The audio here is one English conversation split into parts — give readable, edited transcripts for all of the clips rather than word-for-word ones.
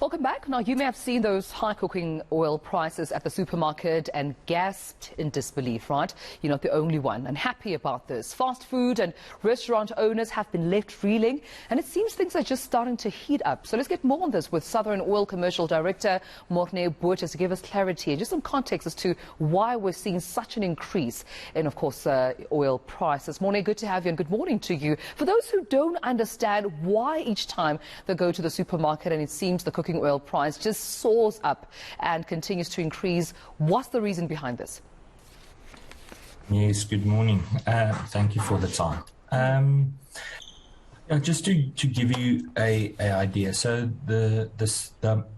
Welcome back. Now, you may have seen those high cooking oil prices at the supermarket and gasped in disbelief, right? You're not the only one unhappy about this. Fast food and restaurant owners have been left reeling, and it seems things are just starting to heat up. So let's get more on this with Southern Oil Commercial Director Morné Botes to give us clarity and just some context as to why we're seeing such an increase in, of course, oil prices. Morné, good to have you and good morning to you. For those who don't understand why each time they go to the supermarket and it seems the cooking oil price just soars up and continues to increase, what's the reason behind this? Yes, good morning. Thank you for the time. Just to give you an idea, so the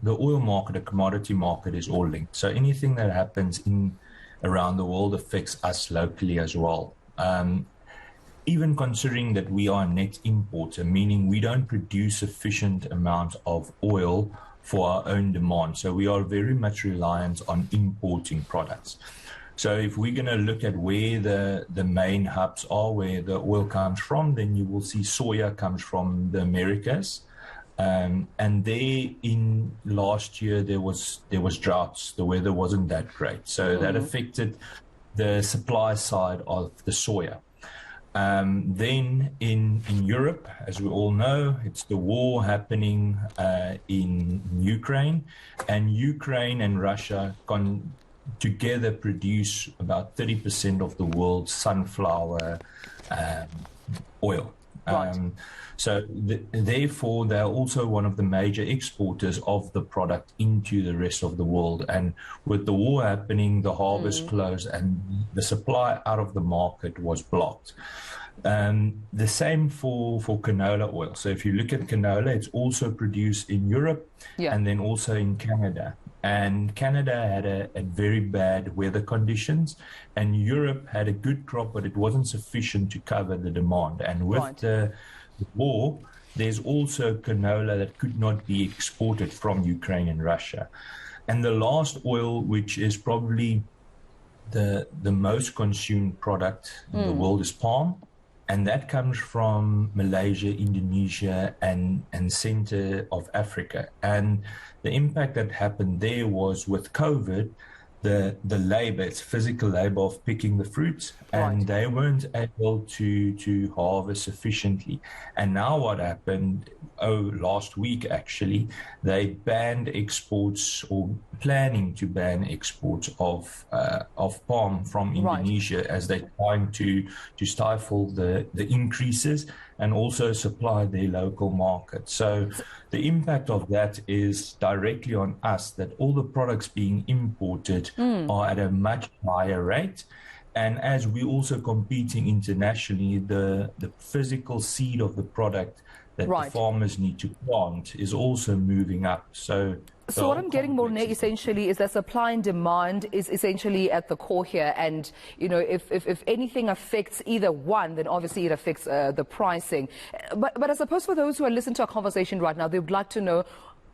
oil market, the commodity market, is all linked. So anything that happens around the world affects us locally as well. Even considering that we are a net importer, meaning we don't produce sufficient amount of oil for our own demand. So we are very much reliant on importing products. So if we're going to look at where the main hubs are, where the oil comes from, then you will see soya comes from the Americas. And there in last year, there was droughts. The weather wasn't that great. So that affected the supply side of the soya. Then in Europe, as we all know, it's the war happening in Ukraine, and Russia together produce about 30% of the world's sunflower oil. Right. Therefore, they're also one of the major exporters of the product into the rest of the world. And with the war happening, the harvest closed and the supply out of the market was blocked. The same for canola oil. So if you look at canola, it's also produced in Europe and then also in Canada. And Canada had a very bad weather conditions, and Europe had a good crop, but it wasn't sufficient to cover the demand. And with the war, there's also canola that could not be exported from Ukraine and Russia. And the last oil, which is probably the most consumed product in the world, is palm. And that comes from Malaysia, Indonesia, and center of Africa. And the impact that happened there was with COVID, the labor, it's physical labor of picking the fruits, and they weren't able to harvest sufficiently. And now what happened, last week actually, they banned exports, or planning to ban exports of palm from Indonesia, as they're trying to stifle the increases and also supply their local market. So the impact of that is directly on us, that all the products being imported are at a much higher rate. And as we're also competing internationally, the physical seed of the product that the farmers need to plant is also moving up. So what I'm getting, Morné, essentially is that supply and demand is essentially at the core here. And, you know, if anything affects either one, then obviously it affects the pricing. But I suppose for those who are listening to our conversation right now, they would like to know,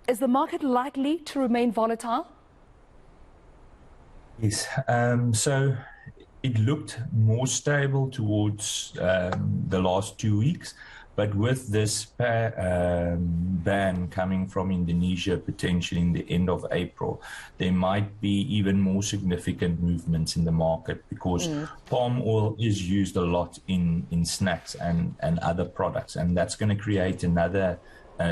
is the market likely to remain volatile? Yes. So it looked more stable towards the last 2 weeks. But with this ban coming from Indonesia potentially in the end of April, there might be even more significant movements in the market, because palm oil is used a lot in snacks and other products. And that's going to create another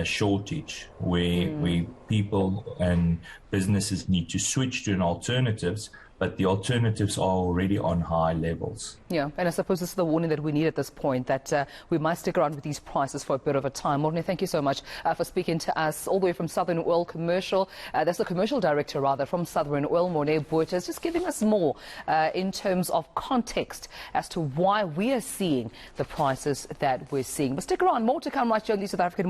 shortage where people and businesses need to switch to alternatives, but the alternatives are already on high levels. Yeah, and I suppose this is the warning that we need at this point, that we might stick around with these prices for a bit of a time. Morné, thank you so much for speaking to us all the way from Southern Oil Commercial. That's the commercial director, rather, from Southern Oil, Morné Botes, just giving us more in terms of context as to why we are seeing the prices that we're seeing. But stick around, more to come right here on the South African